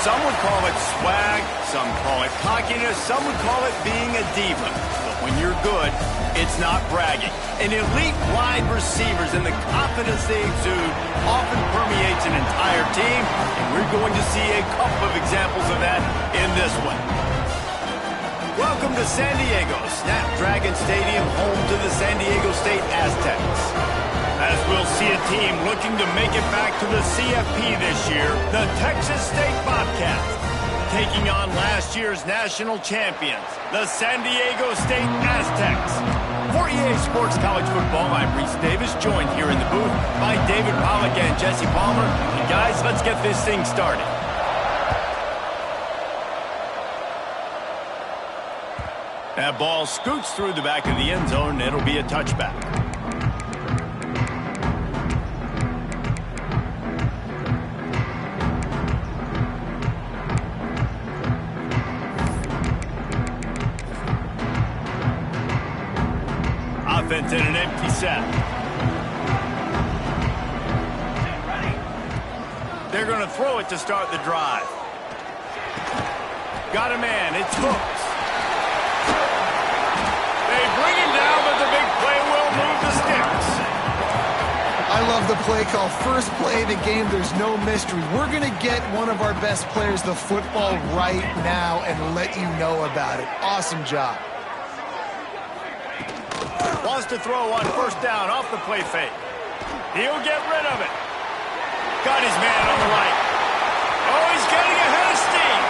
Some would call it swag, some call it cockiness, some would call it being a diva. But when you're good, it's not bragging. An elite wide receivers and the confidence they exude often permeates an entire team, and we're going to see a couple of examples of that in this one. Welcome to San Diego, Snapdragon Stadium, home to the San Diego State Aztecs. As we'll see a team looking to make it back to the CFP this year, the Texas State Bobcats, taking on last year's national champions, the San Diego State Aztecs. For EA Sports College Football, I'm Reese Davis, joined here in the booth by David Pollack and Jesse Palmer. And guys, let's get this thing started. That ball scoots through the back of the end zone, and it'll be a touchback. Offense in an empty set. They're going to throw it to start the drive. Got a man. It's Hooks. They bring him down, but the big play will move the sticks. I love the play call. First play of the game, there's no mystery. We're going to get one of our best players the football right now and let you know about it. Awesome job. Wants to throw on first down off the play fake. He'll get rid of it. Got his man on the right. Oh, he's getting ahead of steam.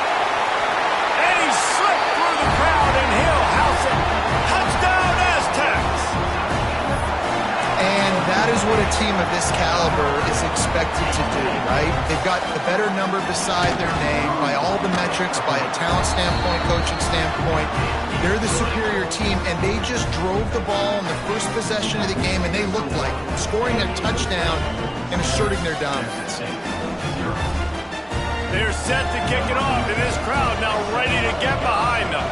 And he slipped through the crowd, and he'll house it. Touchdown, Aztecs. And that is what a team of this caliber is expected to do, right? They've got the better number beside their name by all the metrics, by a talent standpoint, coaching standpoint. They're the superior team, and they just drove the ball in the first possession of the game, and they looked like scoring a touchdown and asserting their dominance. They're set to kick it off, and this crowd now ready to get behind them.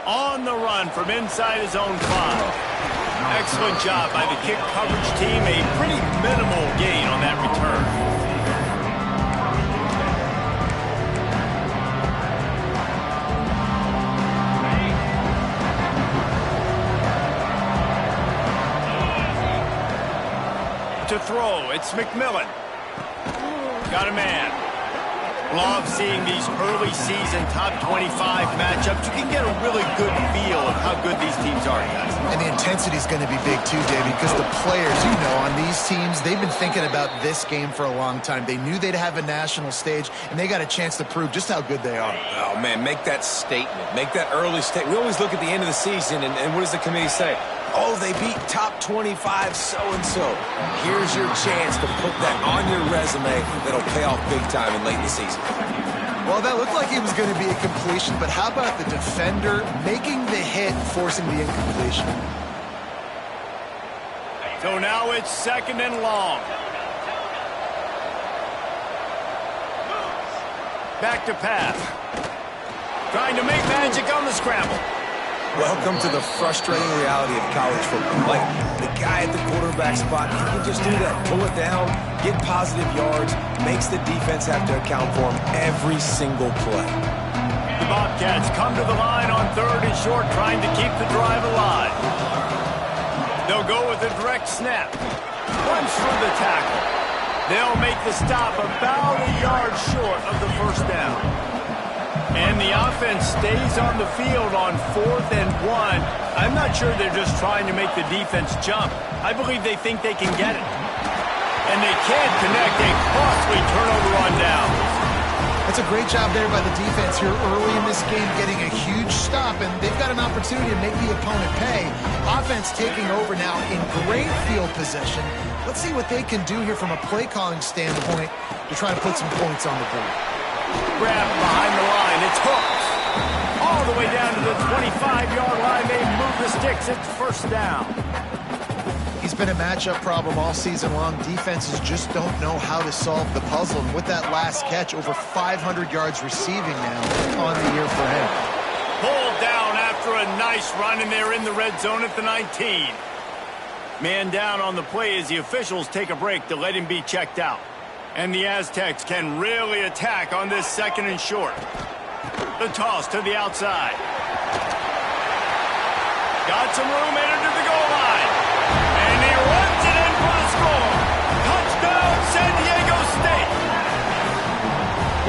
On the run from inside his own 5. Excellent job by the kick coverage team. A pretty minimal gain on that return. To throw, it's McMillan. Got a man. Love seeing these early season top 25 matchups. You can get a really good feel of how good these teams are, guys. And the intensity is going to be big too, David, because the players, you know, on these teams, they've been thinking about this game for a long time. They knew they'd have a national stage, and they got a chance to prove just how good they are. Oh, man, make that statement. Make that early statement. We always look at the end of the season, and what does the committee say? Oh, they beat top 25 so-and-so. Here's your chance to put that on your resume that'll pay off big time and late in the season. Well, that looked like it was going to be a completion, but how about the defender making the hit, forcing the incompletion? So now it's 2nd and long. Back to pass. Trying to make magic on the scramble. Welcome to the frustrating reality of college football. Like, the guy at the quarterback spot, he can just do that. Pull it down, get positive yards, makes the defense have to account for him every single play. The Bobcats come to the line on 3rd and short, trying to keep the drive alive. They'll go with a direct snap. Runs through the tackle. They'll make the stop about a yard short of the first down. And the offense stays on the field on 4th and 1. I'm not sure they're just trying to make the defense jump. I believe they think they can get it. And they can't connect. A costly turnover on downs. That's a great job there by the defense here early in this game, getting a huge stop, and they've got an opportunity to make the opponent pay. Offense taking over now in great field possession. Let's see what they can do here from a play-calling standpoint to try to put some points on the board. Grab behind the line. It's Hooks. All the way down to the 25-yard line. They move the sticks. It's first down. He's been a matchup problem all season long. Defenses just don't know how to solve the puzzle. And with that last catch, over 500 yards receiving now on the year for him. Pulled down after a nice run, and they're in the red zone at the 19. Man down on the play as the officials take a break to let him be checked out. And the Aztecs can really attack on this 2nd and short. The toss to the outside. Got some room, entered to the goal line. And he runs it in for the score. Touchdown, San Diego State.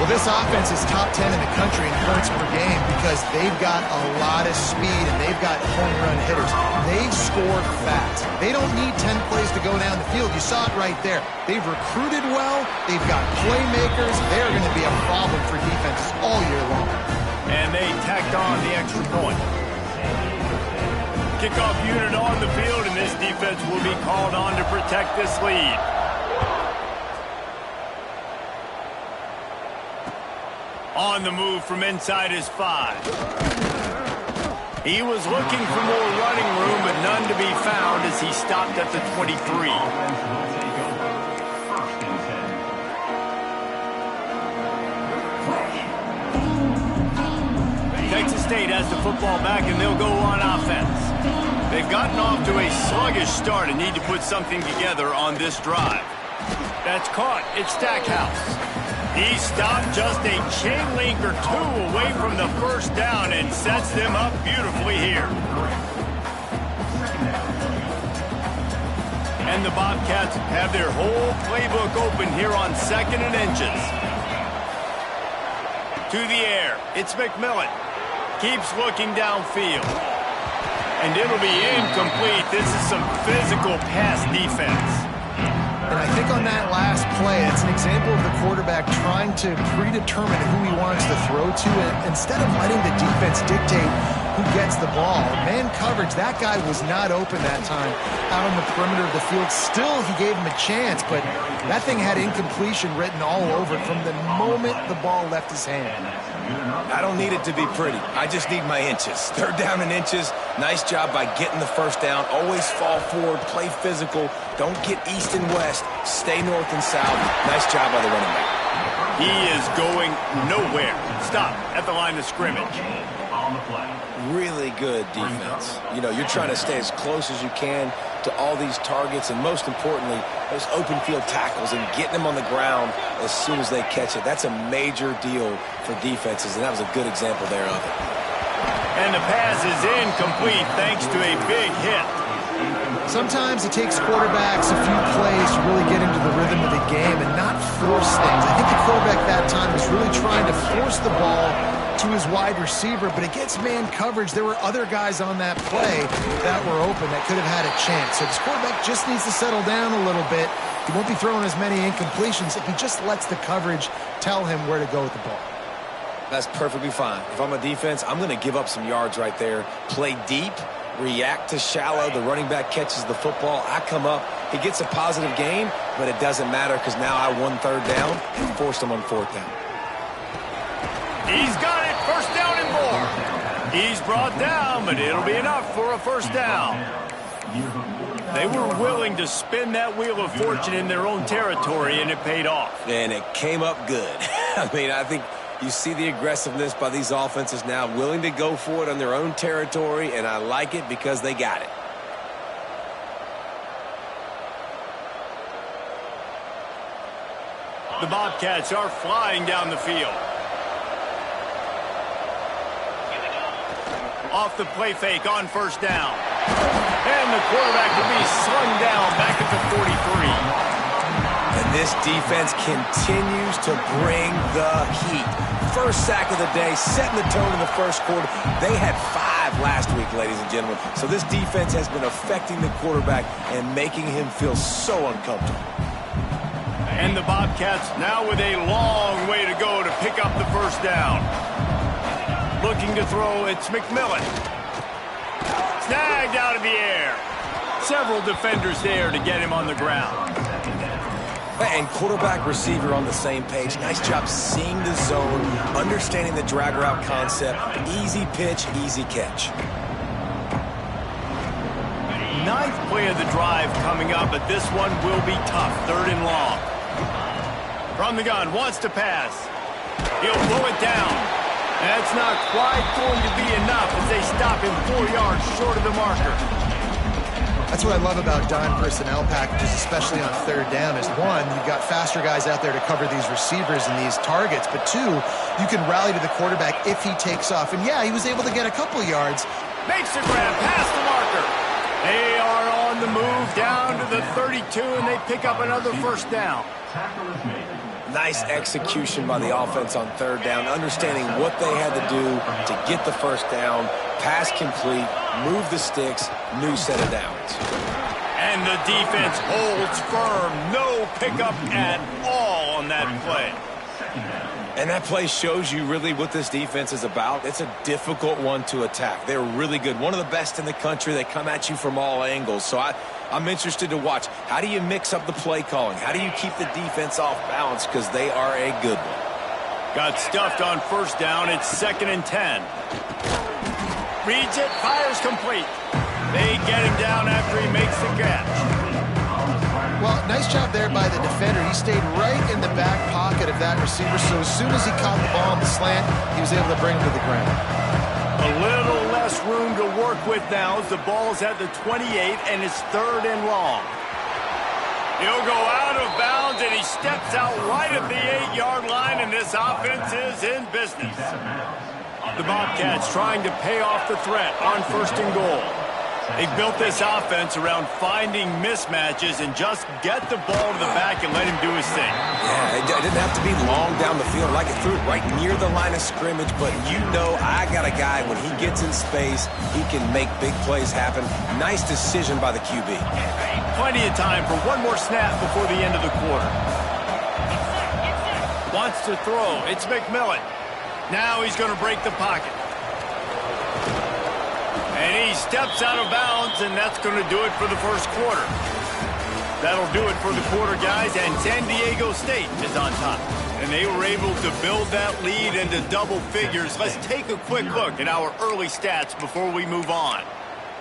Well, this offense is top 10 in the country in points per game because they've got a lot of speed and they've got home run hitters. They score fast. They don't need 10 plays to go down the field. You saw it right there. They've recruited well. They've got playmakers. They're going to be a problem for defenses all year long. And they tacked on the extra point. Kickoff unit on the field, and this defense will be called on to protect this lead. On the move from inside his 5. He was looking for more running room, but none to be found as he stopped at the 23. Texas State has the football back, and they'll go on offense. They've gotten off to a sluggish start and need to put something together on this drive. That's caught. It's Stackhouse. He stopped just a chain link or 2 away from the first down and sets them up beautifully here. And the Bobcats have their whole playbook open here on 2nd and inches. To the air, it's McMillan. Keeps looking downfield. And it'll be incomplete. This is some physical pass defense. And I think on that last play, it's an example of the quarterback trying to predetermine who he wants to throw to, and instead of letting the defense dictate who gets the ball. Man coverage, that guy was not open that time out on the perimeter of the field. Still, he gave him a chance, but that thing had incompletion written all over it from the moment the ball left his hand. I don't need it to be pretty. I just need my inches. 3rd down and inches. Nice job by getting the first down. Always fall forward, play physical. Don't get east and west. Stay north and south. Nice job by the running back. He is going nowhere. Stop at the line of scrimmage. Really good defense. You know, you're trying to stay as close as you can to all these targets, and most importantly, those open field tackles and getting them on the ground as soon as they catch it. That's a major deal for defenses, and that was a good example there of it. And the pass is incomplete thanks to a big hit. Sometimes it takes quarterbacks a few plays to really get into the rhythm of the game and not force things. I think the quarterback that time was really trying to force the ball to his wide receiver, but against man coverage, there were other guys on that play that were open that could have had a chance. So this quarterback just needs to settle down a little bit. He won't be throwing as many incompletions if he just lets the coverage tell him where to go with the ball. That's perfectly fine. If I'm a defense, I'm going to give up some yards right there. Play deep, react to shallow. The running back catches the football. I come up. He gets a positive gain, but it doesn't matter because now I won 3rd down and forced him on 4th down. He's got it. 1st down and more. He's brought down, but it'll be enough for a 1st down. They were willing to spin that wheel of fortune in their own territory, and it paid off. And it came up good. I mean, I think you see the aggressiveness by these offenses now, willing to go for it on their own territory, and I like it because they got it. The Bobcats are flying down the field. Off the play fake on 1st down. And the quarterback will be slung down back at the 43. And this defense continues to bring the heat. First sack of the day, setting the tone in the 1st quarter. They had 5 last week, ladies and gentlemen. So this defense has been affecting the quarterback and making him feel so uncomfortable. And the Bobcats now with a long way to go to pick up the 1st down. Looking to throw, it's McMillan. Snagged out of the air. Several defenders there to get him on the ground. And quarterback receiver on the same page. Nice job seeing the zone, understanding the drag route concept. Easy pitch, easy catch. 9th play of the drive coming up, but this one will be tough. 3rd and long. From the gun, wants to pass. He'll pull it down. That's not quite going to be enough as they stop him 4 yards short of the marker. That's what I love about dime personnel packages, especially on third down, is one, you've got faster guys out there to cover these receivers and these targets, but two, you can rally to the quarterback if he takes off. And yeah, he was able to get a couple yards. Makes the grab past the marker. They are on the move down to the 32, and they pick up another first down. Nice execution by the offense on third down, understanding what they had to do to get the first down, pass complete, move the sticks, new set of downs. And the defense holds firm. No pickup at all on that play. And that play shows you really what this defense is about. It's a difficult one to attack. They're really good. One of the best in the country. They come at you from all angles. So I'm interested to watch. How do you mix up the play calling? How do you keep the defense off balance? Because they are a good one. Got stuffed on first down. It's 2nd and 10. Reads it, fires complete. They get him down after he makes the catch. Well, nice job there by the defender. He stayed right in the back pocket of that receiver, so as soon as he caught the ball on the slant, he was able to bring him to the ground. A little less room to work with now as the ball's at the 28 and it's 3rd and long. He'll go out of bounds and he steps out right at the 8-yard line, and this offense is in business. The Bobcats trying to pay off the threat on 1st and goal. They built this offense around finding mismatches and just get the ball to the back and let him do his thing. Yeah, it didn't have to be long down the field. Like it threw it right near the line of scrimmage, but you know I got a guy, when he gets in space, he can make big plays happen. Nice decision by the QB. Plenty of time for one more snap before the end of the quarter. Wants to throw. It's McMillan. Now he's going to break the pocket. And he steps out of bounds, and that's going to do it for the first quarter. That'll do it for the quarter, guys, and San Diego State is on top. And they were able to build that lead into double figures. Let's take a quick look at our early stats before we move on.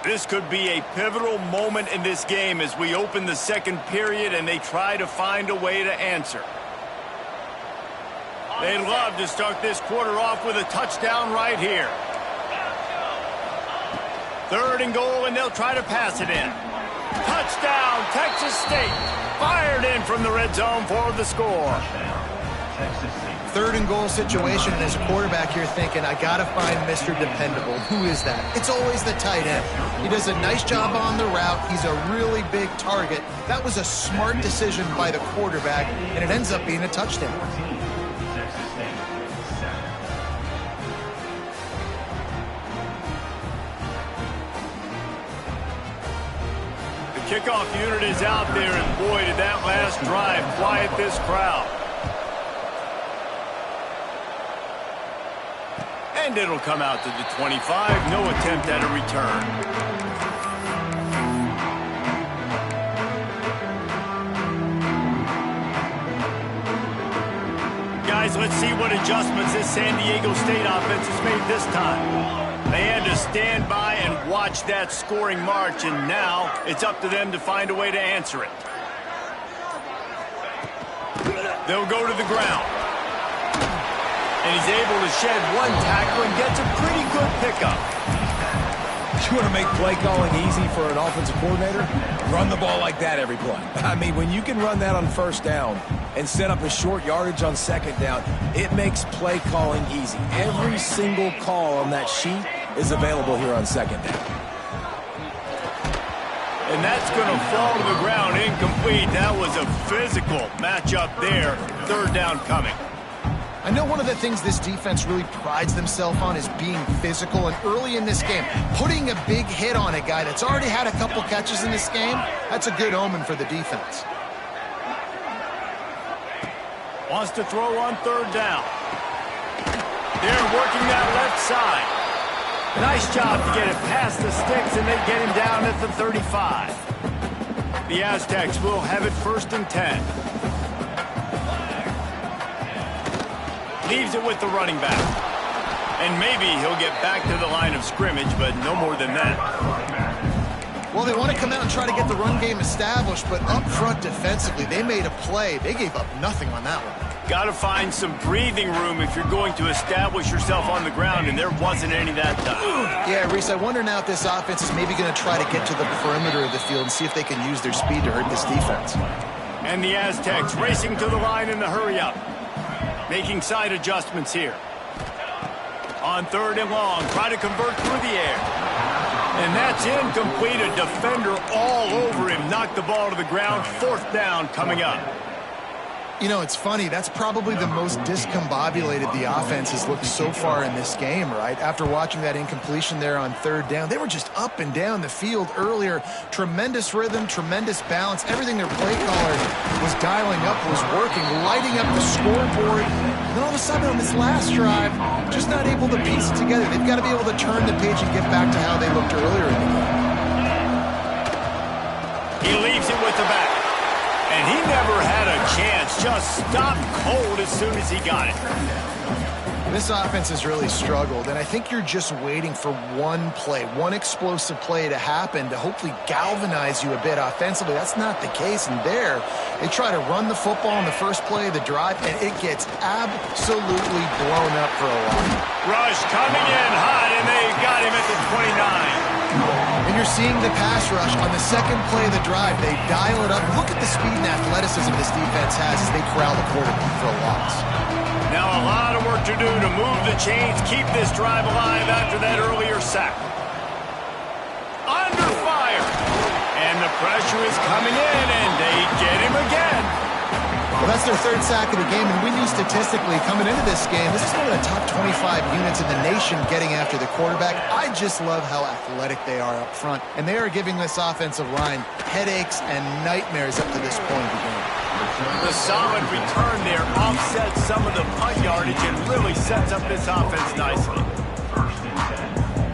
This could be a pivotal moment in this game as we open the second period and they try to find a way to answer. They'd love to start this quarter off with a touchdown right here. 3rd and goal, and they'll try to pass it in. Touchdown, Texas State. Fired in from the red zone for the score. 3rd and goal situation, and as a quarterback, you're thinking, I got to find Mr. Dependable. Who is that? It's always the tight end. He does a nice job on the route. He's a really big target. That was a smart decision by the quarterback, and it ends up being a touchdown. Kickoff unit is out there, and boy, did that last drive quiet this crowd. And it'll come out to the 25. No attempt at a return. Guys, let's see what adjustments this San Diego State offense has made this time. They had to stand by and watch that scoring march, and now it's up to them to find a way to answer it. They'll go to the ground. And he's able to shed one tackle and gets a pretty good pickup. You want to make play calling easy for an offensive coordinator? Run the ball like that every play. I mean, when you can run that on first down and set up a short yardage on second down, it makes play calling easy. Every single call on that sheet is available here on second down. And that's going to fall to the ground incomplete. That was a physical matchup there. 3rd down coming. I know one of the things this defense really prides themselves on is being physical, and early in this game, putting a big hit on a guy that's already had a couple catches in this game, that's a good omen for the defense. Wants to throw on 3rd down. They're working that left side. Nice job to get it past the sticks, and they get him down at the 35. The Aztecs will have it 1st and 10. Leaves it with the running back. And maybe he'll get back to the line of scrimmage, but no more than that. Well, they want to come out and try to get the run game established, but up front defensively, they made a play. They gave up nothing on that one. Got to find some breathing room if you're going to establish yourself on the ground, and there wasn't any that time. Yeah, Reese, I wonder now if this offense is maybe going to try to get to the perimeter of the field and see if they can use their speed to hurt this defense. And the Aztecs racing to the line in the hurry-up. Making side adjustments here. On 3rd and long, try to convert through the air. And that's incomplete. A defender all over him. Knocked the ball to the ground. 4th down coming up. You know, it's funny. That's probably the most discombobulated the offense has looked so far in this game, right? After watching that incompletion there on 3rd down, they were just up and down the field earlier. Tremendous rhythm, tremendous balance. Everything their play caller was dialing up was working, lighting up the scoreboard. And then all of a sudden on this last drive, just not able to piece it together. They've got to be able to turn the page and get back to how they looked earlier in the game. He leaves it with the back. And he never had a chance. Just stopped cold as soon as he got it. This offense has really struggled, and I think you're just waiting for one play, one explosive play to happen to hopefully galvanize you a bit offensively. That's not the case, and there, they try to run the football on the first play of the drive, and it gets absolutely blown up for a while. Rush coming in high, and they got him at the 29. And you're seeing the pass rush on the second play of the drive. They dial it up. Look at the speed and athleticism this defense has as they corral the quarterback for a loss. Now a lot of work to do to move the chains, keep this drive alive after that earlier sack. Under fire. And the pressure is coming in, and they get him again. Well, that's their 3rd sack of the game, and we knew statistically coming into this game, this is one of the top 25 units in the nation getting after the quarterback. I just love how athletic they are up front, and they are giving this offensive line headaches and nightmares up to this point of the game. The solid return there offsets some of the punt yardage and really sets up this offense nicely.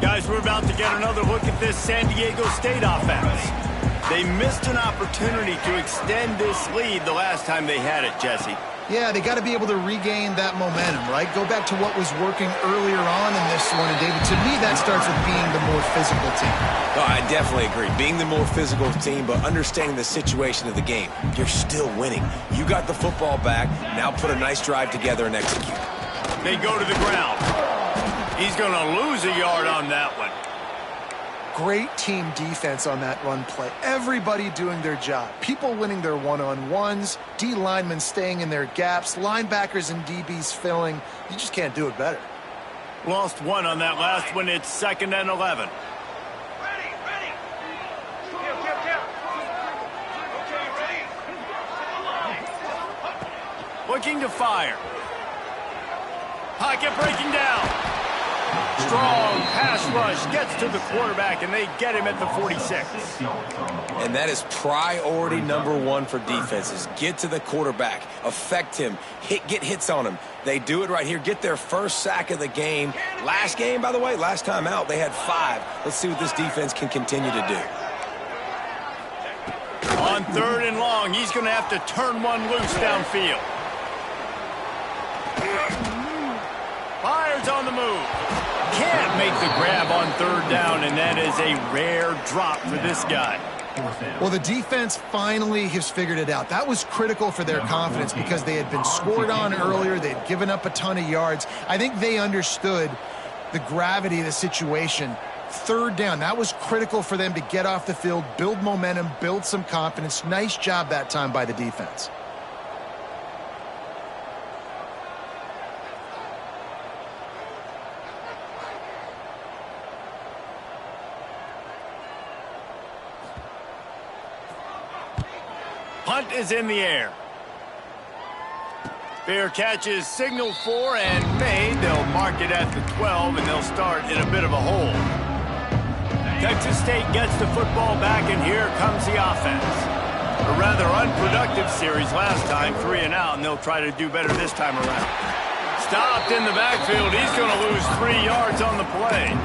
Guys, we're about to get another look at this San Diego State offense. They missed an opportunity to extend this lead the last time they had it, Jesse. Yeah, they got to be able to regain that momentum, right? Go back to what was working earlier on in this one. And, David, to me, that starts with being the more physical team. Oh, I definitely agree. Being the more physical team, but understanding the situation of the game. You're still winning. You got the football back. Now put a nice drive together and execute. They go to the ground. He's going to lose a yard on that one. Great team defense on that run play. Everybody doing their job. People winning their one-on-ones, D linemen staying in their gaps, linebackers and DBs filling. You just can't do it better. Lost one on that last one. It's 2nd and 11. Looking to fire. Pocket breaking down. Strong pass rush gets to the quarterback, and they get him at the 46. And that is priority number 1 for defenses. Get to the quarterback, affect him, get hits on him. They do it right here. Get their 1st sack of the game. Last game, by the way, last time out, they had 5. Let's see what this defense can continue to do. On 3rd and long, he's going to have to turn one loose downfield. Fires on the move. Can't make the grab on 3rd down, and that is a rare drop for this guy. Well, the defense finally has figured it out. That was critical for their confidence because they had been scored on earlier. They had given up a ton of yards. I think they understood the gravity of the situation. 3rd down, that was critical for them to get off the field, build momentum, build some confidence. Nice job that time by the defense. Punt is in the air. Fair catch is signaled for and made. They'll mark it at the 12, and they'll start in a bit of a hole. Texas State gets the football back, and here comes the offense. A rather unproductive series last time, 3 and out, and they'll try to do better this time around. Stopped in the backfield. He's going to lose 3 yards on the play.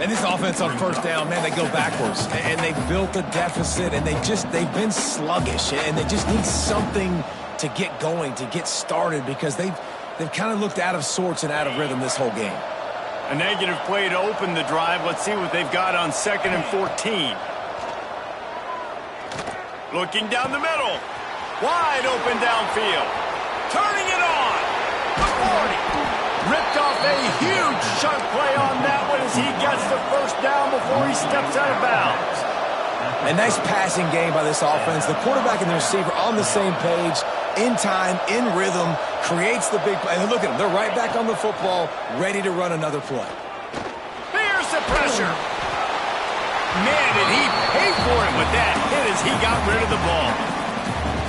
And this offense on 1st down, man, they go backwards. And they've built a deficit, and they've been sluggish. And they just need something to get going, to get started, because they've kind of looked out of sorts and out of rhythm this whole game. A negative play to open the drive. Let's see what they've got on 2nd and 14. Looking down the middle. Wide open downfield. turning it on. The 40. Ripped off a huge chunk play on that one as he gets the first down before he steps out of bounds. A nice passing game by this offense. The quarterback and the receiver on the same page, in time, in rhythm, creates the big play. And look at them. They're right back on the football, ready to run another play. There's the pressure. Man, did he pay for it with that hit as he got rid of the ball.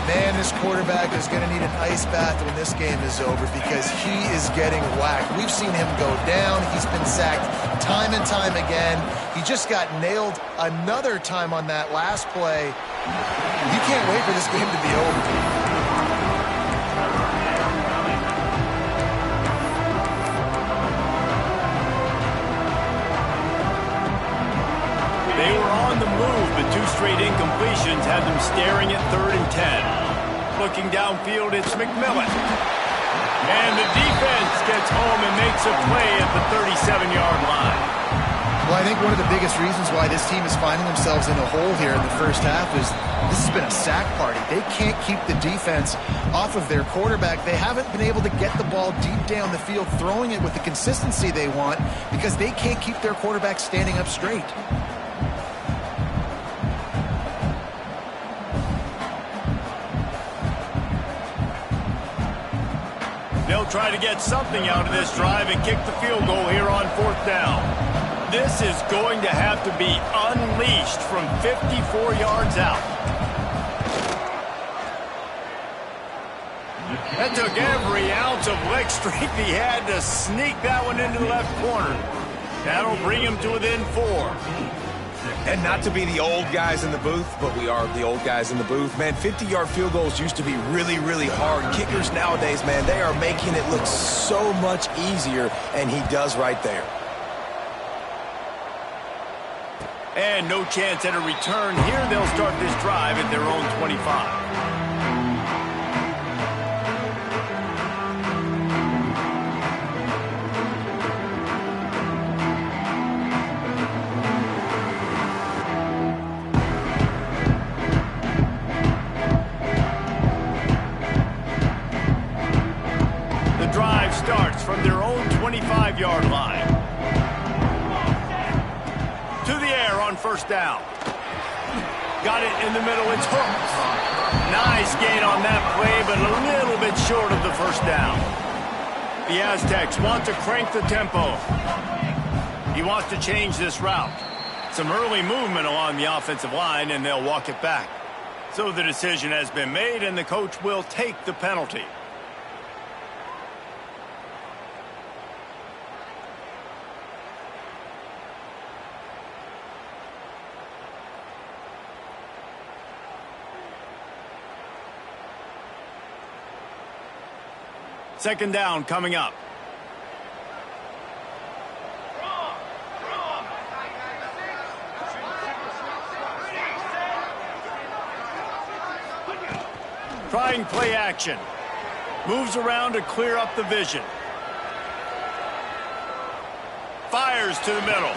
Man, this quarterback is going to need an ice bath when this game is over because he is getting whacked. We've seen him go down. He's been sacked time and time again. He just got nailed another time on that last play. You can't wait for this game to be over. They were on the move, but two straight incompletions had them staring at 3rd and 10. Looking downfield, it's McMillan. And the defense gets home and makes a play at the 37-yard line. Well, I think one of the biggest reasons why this team is finding themselves in a hole here in the first half is this has been a sack party. They can't keep the defense off of their quarterback. They haven't been able to get the ball deep down the field, throwing it with the consistency they want because they can't keep their quarterback standing up straight. They'll try to get something out of this drive and kick the field goal here on 4th down. This is going to have to be unleashed from 54 yards out. That took every ounce of leg strength he had to sneak that one into the left corner. That'll bring him to within 4. And not to be the old guys in the booth, but we are the old guys in the booth. Man, 50-yard field goals used to be really, really hard. Kickers nowadays, man, they are making it look so much easier, and he does right there. And no chance at a return here. They'll start this drive at their own 25. From their own 25-yard line. To the air on 1st down. Got it in the middle. It's hooked. Nice gain on that play, but a little bit short of the 1st down. The Aztecs want to crank the tempo. He wants to change this route. Some early movement along the offensive line, and they'll walk it back. So the decision has been made, and the coach will take the penalty. Second down coming up. Trying play action. Moves around to clear up the vision. Fires to the middle.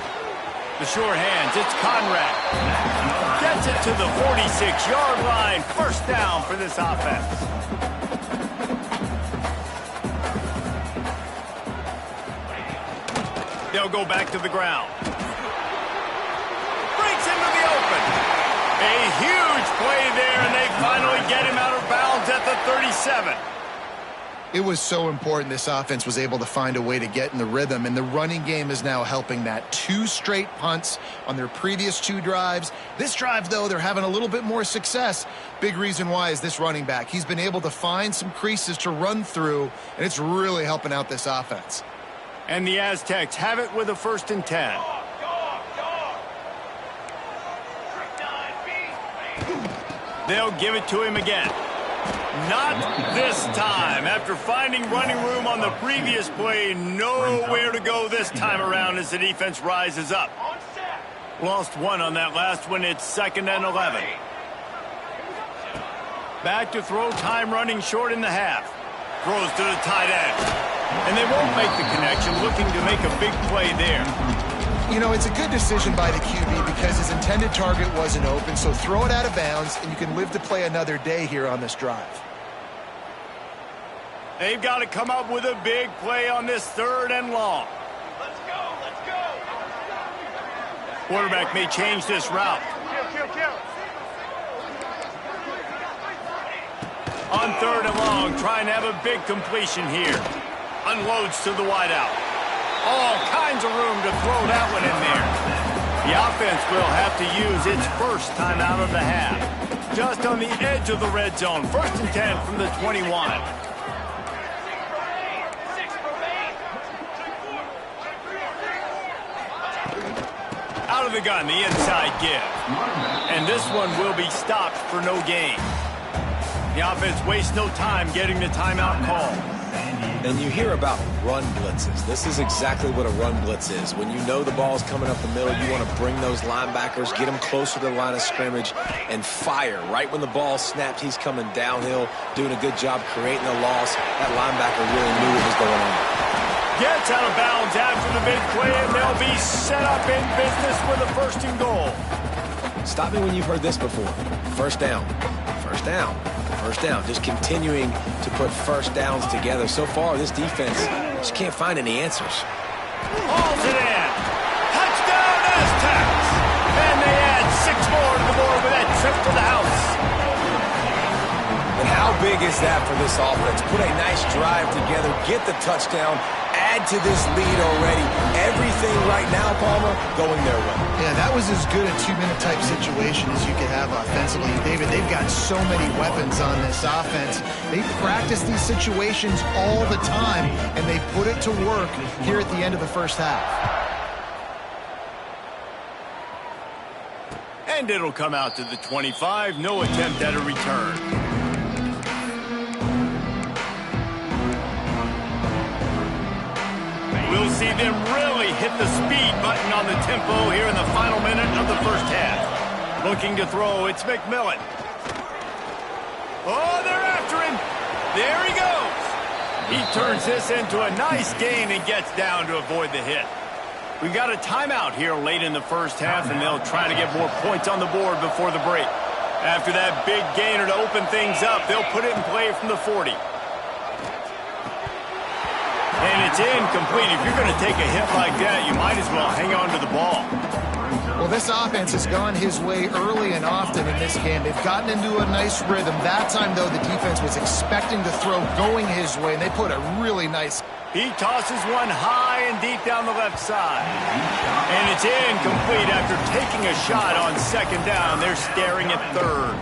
The sure hands, it's Conrad. Gets it to the 46-yard line. 1st down for this offense. They'll go back to the ground. Breaks into the open. A huge play there, and they finally get him out of bounds at the 37. It was so important this offense was able to find a way to get in the rhythm, and the running game is now helping that. 2 straight punts on their previous 2 drives. This drive, though, they're having a little bit more success. Big reason why is this running back. He's been able to find some creases to run through, and it's really helping out this offense. And the Aztecs have it with a 1st and 10. They'll give it to him again. Not this time. After finding running room on the previous play, nowhere to go this time around as the defense rises up. Lost 1 on that last one. It's 2nd and 11. Back to throw, time running short in the half. Throws to the tight end. And they won't make the connection, looking to make a big play there. You know, it's a good decision by the QB because his intended target wasn't open, so throw it out of bounds, and you can live to play another day here on this drive. They've got to come up with a big play on this 3rd and long. Let's go, let's go. Quarterback may change this route. Kill. On 3rd and long, trying to have a big completion here. Unloads to the wideout. All kinds of room to throw that one in there. The offense will have to use its first time out of the half. Just on the edge of the red zone. 1st and 10 from the 21. Out of the gun, the inside give. And this one will be stopped for no gain. The offense wastes no time getting the timeout call. And you hear about run blitzes. This is exactly what a run blitz is. When you know the ball's coming up the middle, you want to bring those linebackers, get them closer to the line of scrimmage, and fire. Right when the ball snapped, he's coming downhill, doing a good job creating a loss. That linebacker really knew what was going on. Gets out of bounds after the big play, and they'll be set up in business with a 1st and goal. Stop me when you've heard this before. First down. First down. First down. Just continuing to put first downs together. So far, this defense just can't find any answers. Hauls it in. Touchdown, Aztecs! And they add 6 more to the board with that trip to the house. And how big is that for this offense? Put a nice drive together, get the touchdown, add to this lead already. Everything right now, Palmer, going their way. Yeah, that was as good a 2-minute type situation as you could have offensively. David, they've got so many weapons on this offense. They practice these situations all the time, and they put it to work here at the end of the first half. And it'll come out to the 25. No attempt at a return. We'll see them really hit the speed button on the tempo here in the final minute of the first half. Looking to throw, it's McMillan. Oh, they're after him. There he goes. He turns this into a nice gain and gets down to avoid the hit. We've got a timeout here late in the first half, and they'll try to get more points on the board before the break. After that big gainer to open things up, they'll put it in play from the 40. And it's incomplete. If you're going to take a hit like that, you might as well hang on to the ball. Well, this offense has gone his way early and often in this game. They've gotten into a nice rhythm. That time, though, the defense was expecting the throw going his way, and they put a really nice... He tosses one high and deep down the left side. And it's incomplete after taking a shot on 2nd down. They're staring at 3rd.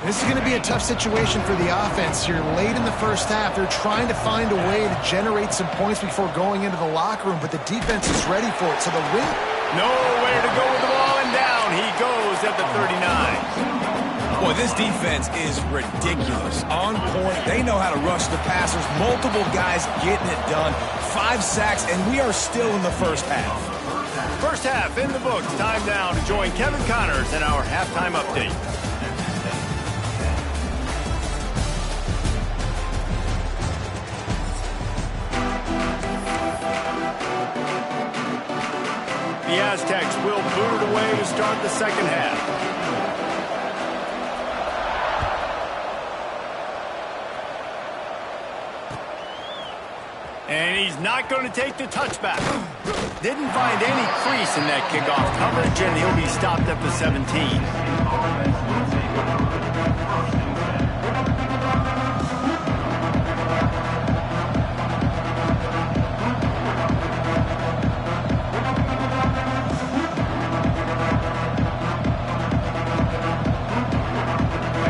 This is going to be a tough situation for the offense here late in the first half. They're trying to find a way to generate some points before going into the locker room, but the defense is ready for it. So the win... Nowhere to go with the ball, and down he goes at the 39. Boy, this defense is ridiculous. On point. They know how to rush the passers. Multiple guys getting it done. 5 sacks, and we are still in the first half. First half in the books. Time now to join Kevin Connors in our halftime update. The Aztecs will boot it away to start the second half. And he's not going to take the touchback. Didn't find any crease in that kickoff coverage, and he'll be stopped at the 17.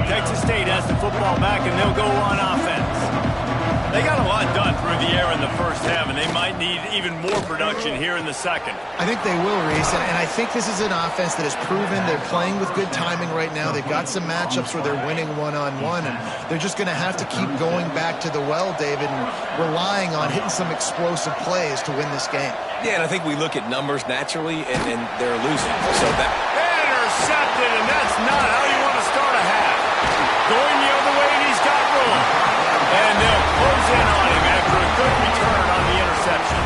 Texas State has the football back, and they'll go on offense. They got a lot done through the air in the first half, and they might need even more production here in the second. I think they will, Reese, and I think this is an offense that has proven they're playing with good timing right now. They've got some matchups where they're winning one-on-one, and they're just going to have to keep going back to the well, David, and relying on hitting some explosive plays to win this game. Yeah, and I think we look at numbers naturally, and they're losing. So that intercepted, and that's not how you want to start a half. Going the other way, and he's got room. And they'll close in on him after a good return on the interception.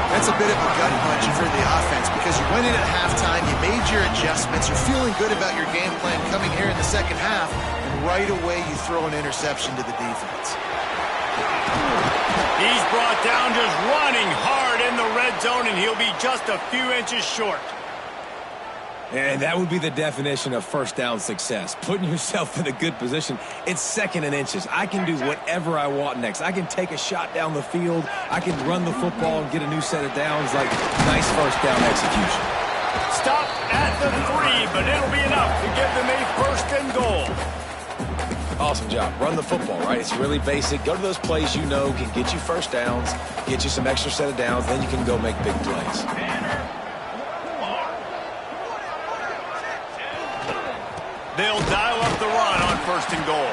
That's a bit of a gut punch for the offense because you went in at halftime, you made your adjustments, you're feeling good about your game plan coming here in the second half, and right away you throw an interception to the defense. He's brought down just running hard in the red zone, and he'll be just a few inches short. And that would be the definition of first down success. Putting yourself in a good position. It's second and inches. I can do whatever I want next. I can take a shot down the field. I can run the football and get a new set of downs. Like, nice first down execution. Stopped at the 3, but it'll be enough to give them a first and goal. Awesome job. Run the football, right? It's really basic. Go to those plays you know can get you first downs, get you some extra set of downs, then you can go make big plays. They'll dial up the run on first and goal.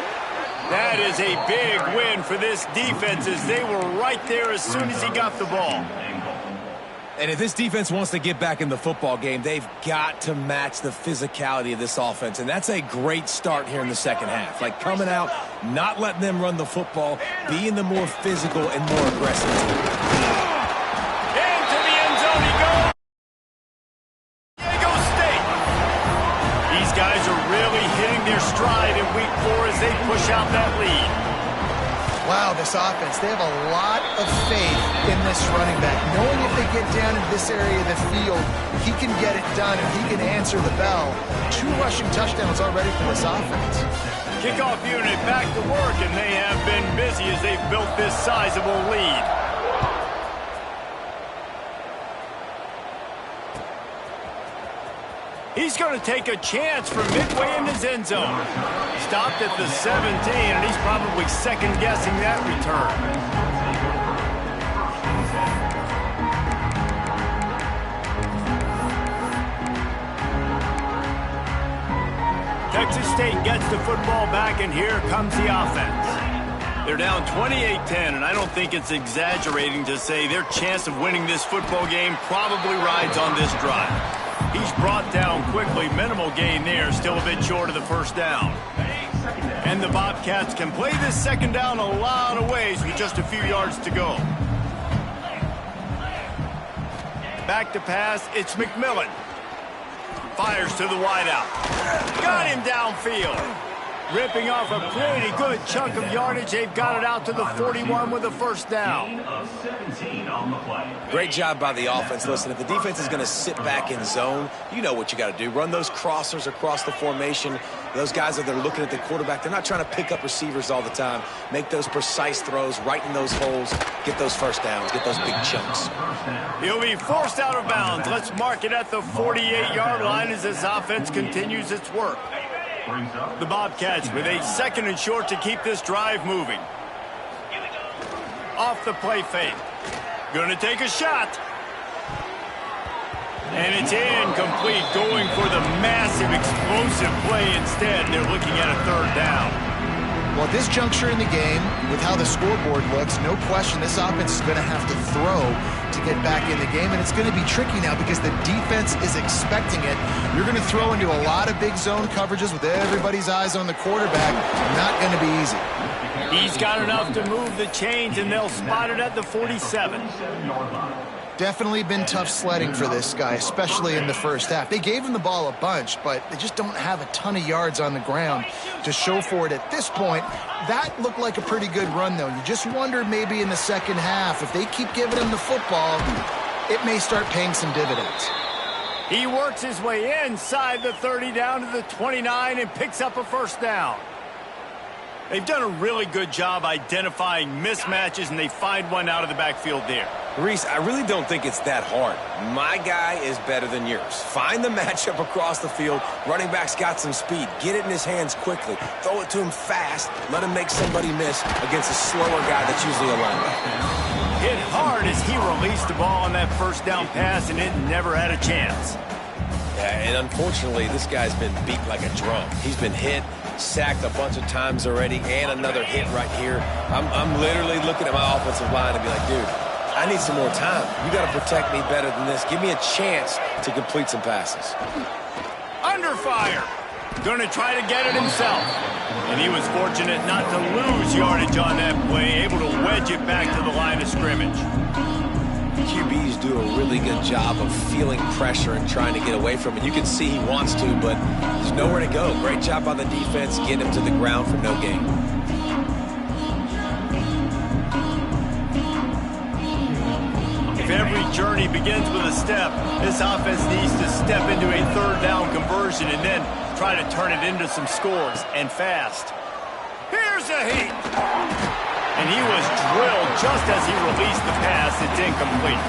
That is a big win for this defense, as they were right there as soon as he got the ball. And if this defense wants to get back in the football game, they've got to match the physicality of this offense. And that's a great start here in the second half. Like, coming out, not letting them run the football, being the more physical and more aggressive team. Into the end zone he goes. Diego State. These guys are really hitting their stride in week 4 as they push out that lead. Wow, this offense, they have a lot of faith in this running back. Knowing if they get down in this area of the field, he can get it done and he can answer the bell. 2 rushing touchdowns already for this offense. Kickoff unit back to work, and they have been busy as they've built this sizable lead. He's going to take a chance from midway in his end zone. Stopped at the 17, and he's probably second-guessing that return. Texas State gets the football back, and here comes the offense. They're down 28-10, and I don't think it's exaggerating to say their chance of winning this football game probably rides on this drive. He's brought down quickly. Minimal gain there. Still a bit short of the first down. And the Bobcats can play this second down a lot of ways with just a few yards to go. Back to pass. It's McMillan. Fires to the wideout. Got him downfield. Ripping off a pretty good chunk of yardage. They've got it out to the 41 with a first down. Great job by the offense. Listen, if the defense is going to sit back in zone, you know what you got to do. Run those crossers across the formation. Those guys that are looking at the quarterback, they're not trying to pick up receivers all the time. Make those precise throws right in those holes. Get those first downs. Get those big chunks. He'll be forced out of bounds. Let's mark it at the 48-yard line as this offense continues its work. The Bobcats with a second and short to keep this drive moving. Off the play fake. Gonna take a shot. And it's incomplete, going for the massive explosive play instead. They're looking at a third down. Well, at this juncture in the game, with how the scoreboard looks, no question this offense is going to have to throw to get back in the game, and it's going to be tricky now because the defense is expecting it. You're going to throw into a lot of big zone coverages with everybody's eyes on the quarterback. Not going to be easy. He's got enough to move the chains, and they'll spot it at the 47. Definitely been tough sledding for this guy, especially in the first half. They gave him the ball a bunch, but they just don't have a ton of yards on the ground to show for it at this point. That looked like a pretty good run, though. You just wonder maybe in the second half, if they keep giving him the football, it may start paying some dividends. He works his way inside the 30 down to the 29 and picks up a first down. They've done a really good job identifying mismatches, and they find one out of the backfield there. Reese, I really don't think it's that hard. My guy is better than yours. Find the matchup across the field. Running back's got some speed. Get it in his hands quickly. Throw it to him fast. Let him make somebody miss against a slower guy that's usually a linebacker. Hit hard as he released the ball on that first down pass, and it never had a chance. Yeah, and unfortunately, this guy's been beat like a drum. He's been hit, sacked a bunch of times already, and another hit right here. I'm literally looking at my offensive line and be like, dude, I need some more time. You got to protect me better than this. Give me a chance to complete some passes. Under fire. Going to try to get it himself. And he was fortunate not to lose yardage on that play, able to wedge it back to the line of scrimmage. QBs do a really good job of feeling pressure and trying to get away from it. You can see he wants to, but there's nowhere to go. Great job by the defense getting him to the ground for no gain. If every journey begins with a step, this offense needs to step into a third down conversion and then try to turn it into some scores, and fast. Here's a heat. And he was drilled just as he released the pass. It's incomplete.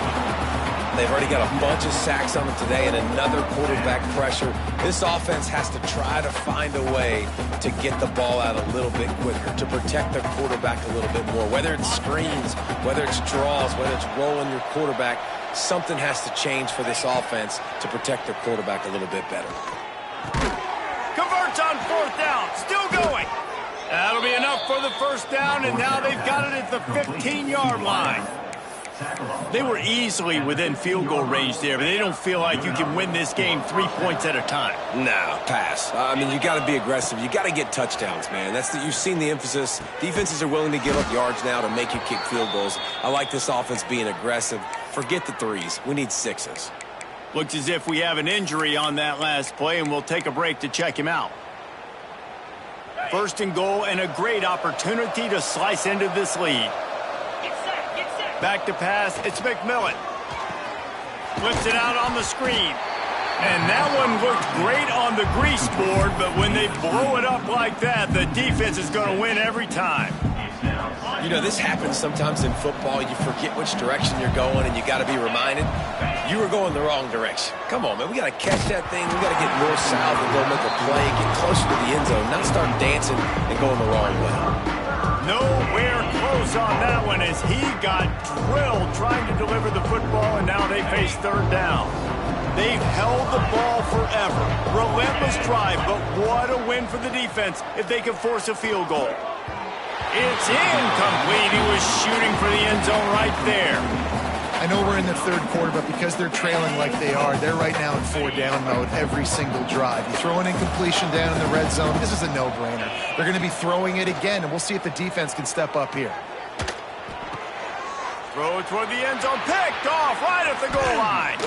They've already got a bunch of sacks on them today and another quarterback pressure. This offense has to try to find a way to get the ball out a little bit quicker, to protect their quarterback a little bit more. Whether it's screens, whether it's draws, whether it's rolling your quarterback, something has to change for this offense to protect their quarterback a little bit better. Converts on fourth down. Still going. That'll be enough for the first down, and now they've got it at the 15-yard line. They were easily within field goal range there, but they don't feel like you can win this game 3 points at a time. No, pass. I mean, you got to be aggressive. You got to get touchdowns, man. You've seen the emphasis. Defenses are willing to give up yards now to make you kick field goals. I like this offense being aggressive. Forget the threes. We need sixes. Looks as if we have an injury on that last play, and we'll take a break to check him out. First and goal, and a great opportunity to slice into this lead. Back to pass, it's McMillan. Flips it out on the screen. And that one looked great on the grease board, but when they blow it up like that, the defense is going to win every time. You know, this happens sometimes in football. You forget which direction you're going, and you got to be reminded you were going the wrong direction. Come on, man. We got to catch that thing. We got to get north-south and go make a play, get closer to the end zone, not start dancing and going the wrong way. Nowhere close on that one as he got drilled trying to deliver the football, and now they face third down. They've held the ball forever. Relentless drive, but what a win for the defense if they can force a field goal. It's incomplete. He was shooting for the end zone right there. I know we're in the third quarter, but because they're trailing like they are, they're right now in 4-down mode every single drive. You throw an incompletion down in the red zone, this is a no-brainer. They're going to be throwing it again, and we'll see if the defense can step up here. Throw toward the end zone, picked off right at the goal line.